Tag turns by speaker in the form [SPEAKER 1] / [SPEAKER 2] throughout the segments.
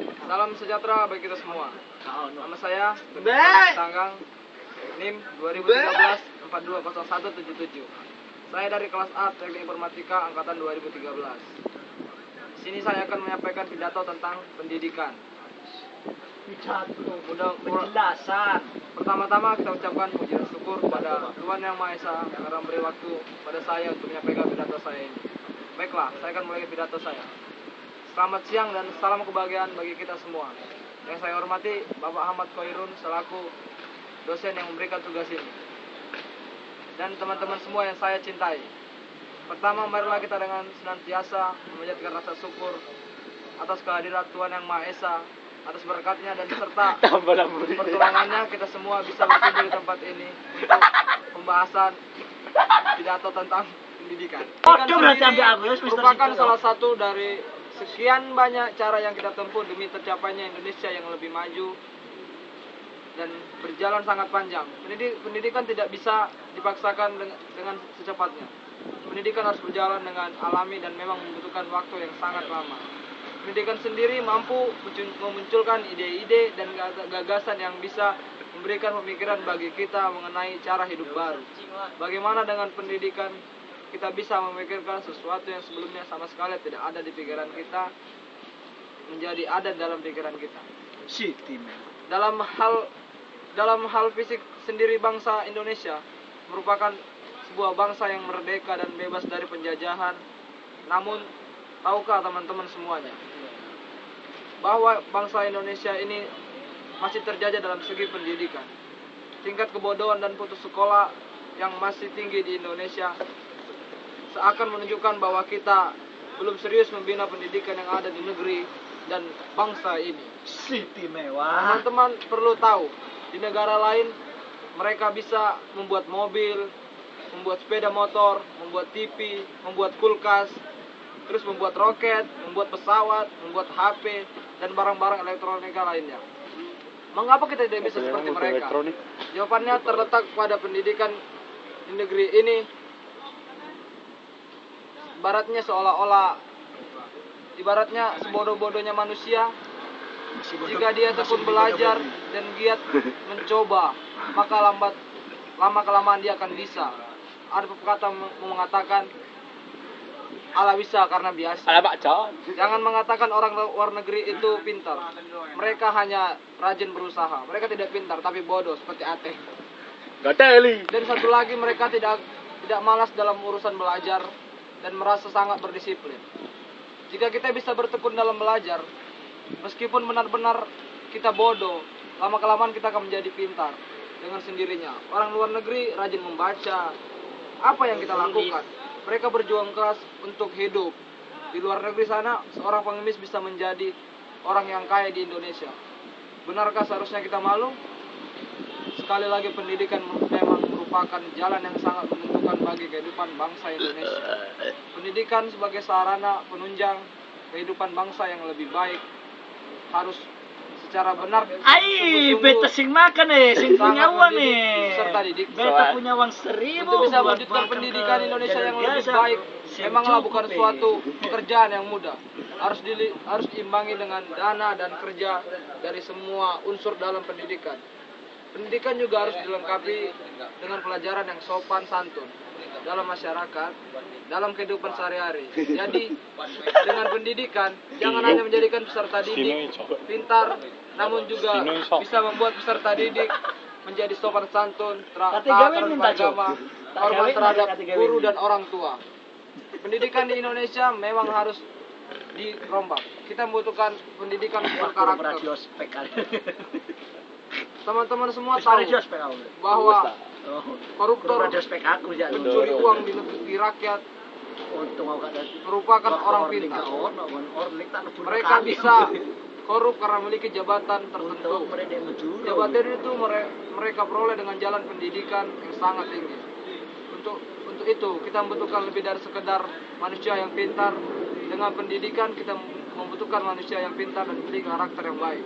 [SPEAKER 1] Salam sejahtera bagi kita semua. Nama saya Sanggang, NIM 2013 420177. Saya dari kelas A Teknik Informatika angkatan 2013. Di sini saya akan menyampaikan pidato tentang pendidikan.
[SPEAKER 2] Penjelasan.
[SPEAKER 1] Pertama-tama kita ucapkan puji dan syukur kepada Tuhan Yang Maha Esa karena memberi waktu pada saya untuk menyampaikan pidato saya ini. Baiklah, saya akan mulai pidato saya. Selamat siang dan salam kebahagiaan bagi kita semua. Yang saya hormati Bapak Ahmad Khairun selaku dosen yang memberikan tugas ini. Dan teman-teman semua yang saya cintai. Pertama, marilah kita dengan senantiasa memanjatkan rasa syukur atas kehadiran Tuhan Yang Maha Esa, atas berkatnya dan serta pertolongannya kita semua bisa berkumpul di tempat ini untuk pembahasan pidato tentang pendidikan. Merupakan salah satu dari sekian banyak cara yang kita tempuh demi tercapainya Indonesia yang lebih maju dan berjalan sangat panjang. Pendidikan tidak bisa dipaksakan dengan secepatnya. Pendidikan harus berjalan dengan alami dan memang membutuhkan waktu yang sangat lama. Pendidikan sendiri mampu memunculkan ide-ide dan gagasan yang bisa memberikan pemikiran bagi kita mengenai cara hidup baru. Bagaimana dengan pendidikan kita bisa memikirkan sesuatu yang sebelumnya sama sekali tidak ada di pikiran kita menjadi ada dalam pikiran kita. Dalam hal fisik sendiri, bangsa Indonesia merupakan sebuah bangsa yang merdeka dan bebas dari penjajahan. Namun, tahukah teman-teman semuanya bahwa bangsa Indonesia ini masih terjajah dalam segi pendidikan. Tingkat kebodohan dan putus sekolah yang masih tinggi di Indonesia seakan menunjukkan bahwa kita belum serius membina pendidikan yang ada di negeri dan bangsa ini. Teman-teman perlu tahu, di negara lain mereka bisa membuat mobil, membuat sepeda motor, membuat TV, membuat kulkas, terus membuat roket, membuat pesawat, membuat HP, dan barang-barang elektronika lainnya. Mengapa kita tidak bisa seperti mereka? Jawabannya terletak pada pendidikan di negeri ini. Ibaratnya sebodoh-bodohnya manusia, jika dia tekun belajar dan giat mencoba, maka lama-kelamaan dia akan bisa. Ada pepatah mengatakan, ala bisa karena biasa. Jangan mengatakan orang luar negeri itu pintar. Mereka hanya rajin berusaha. Mereka tidak pintar tapi bodoh seperti Ateh. Dan satu lagi, mereka tidak malas dalam urusan belajar dan merasa sangat berdisiplin. Jika kita bisa bertekun dalam belajar, meskipun benar-benar kita bodoh, lama-kelamaan kita akan menjadi pintar dengan sendirinya. Orang luar negeri rajin membaca. Apa yang kita lakukan? Mereka berjuang keras untuk hidup. Di luar negeri sana, seorang pengemis bisa menjadi orang yang kaya di Indonesia. Benarkah seharusnya kita malu? Sekali lagi, pendidikan memang merupakan jalan yang sangat menentukan bagi kehidupan bangsa Indonesia. Pendidikan sebagai sarana penunjang kehidupan bangsa yang lebih baik harus secara benar.
[SPEAKER 2] Beta sing makan sing punya uang
[SPEAKER 1] serta didik.
[SPEAKER 2] Beta punya uang 1.000
[SPEAKER 1] untuk bisa melanjutkan pendidikan Indonesia yang lebih baik. Memanglah bukan suatu pekerjaan yang mudah. Harus diimbangi dengan dana dan kerja dari semua unsur dalam pendidikan. Pendidikan juga harus dilengkapi dengan pelajaran yang sopan santun dalam masyarakat, dalam kehidupan sehari-hari. Jadi, dengan pendidikan, jangan hanya menjadikan peserta didik pintar, namun juga bisa membuat peserta didik menjadi sopan santun, taat terhadap agama, hormat terhadap guru dan orang tua. Pendidikan di Indonesia memang harus dirombak. Kita membutuhkan pendidikan berkarakter. Teman-teman semua tahu bahwa koruptor mencuri uang di rakyat merupakan orang pintar. Mereka bisa korup karena memiliki jabatan tertentu. Jabatan itu mereka peroleh dengan jalan pendidikan yang sangat tinggi. Untuk itu kita membutuhkan lebih dari sekedar manusia yang pintar. Dengan pendidikan kita membutuhkan manusia yang pintar dan memiliki karakter yang baik.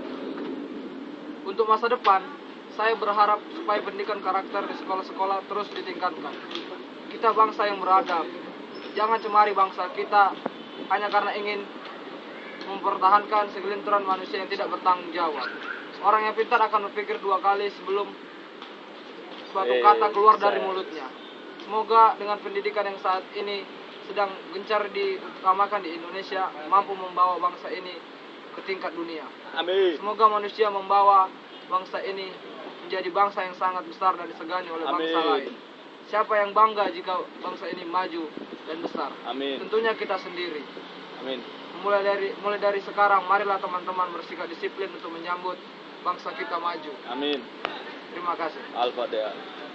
[SPEAKER 1] Untuk masa depan, saya berharap supaya pendidikan karakter di sekolah-sekolah terus ditingkatkan. Kita bangsa yang beradab. Jangan cemari bangsa kita hanya karena ingin mempertahankan segelintiran manusia yang tidak bertanggung jawab. Orang yang pintar akan berpikir dua kali sebelum suatu kata keluar dari mulutnya. Semoga dengan pendidikan yang saat ini sedang gencar diutamakan di Indonesia mampu membawa bangsa ini ke tingkat dunia.
[SPEAKER 3] Amin.
[SPEAKER 1] Semoga manusia membawa bangsa ini menjadi bangsa yang sangat besar dan disegani oleh bangsa
[SPEAKER 3] Amin.
[SPEAKER 1] lain. Siapa yang bangga jika bangsa ini maju dan besar?
[SPEAKER 3] Amin.
[SPEAKER 1] Tentunya kita sendiri.
[SPEAKER 3] Amin.
[SPEAKER 1] Mulai dari sekarang, marilah teman-teman bersikap disiplin untuk menyambut bangsa kita maju.
[SPEAKER 3] Amin.
[SPEAKER 1] Terima kasih.
[SPEAKER 3] Al-Fatihah.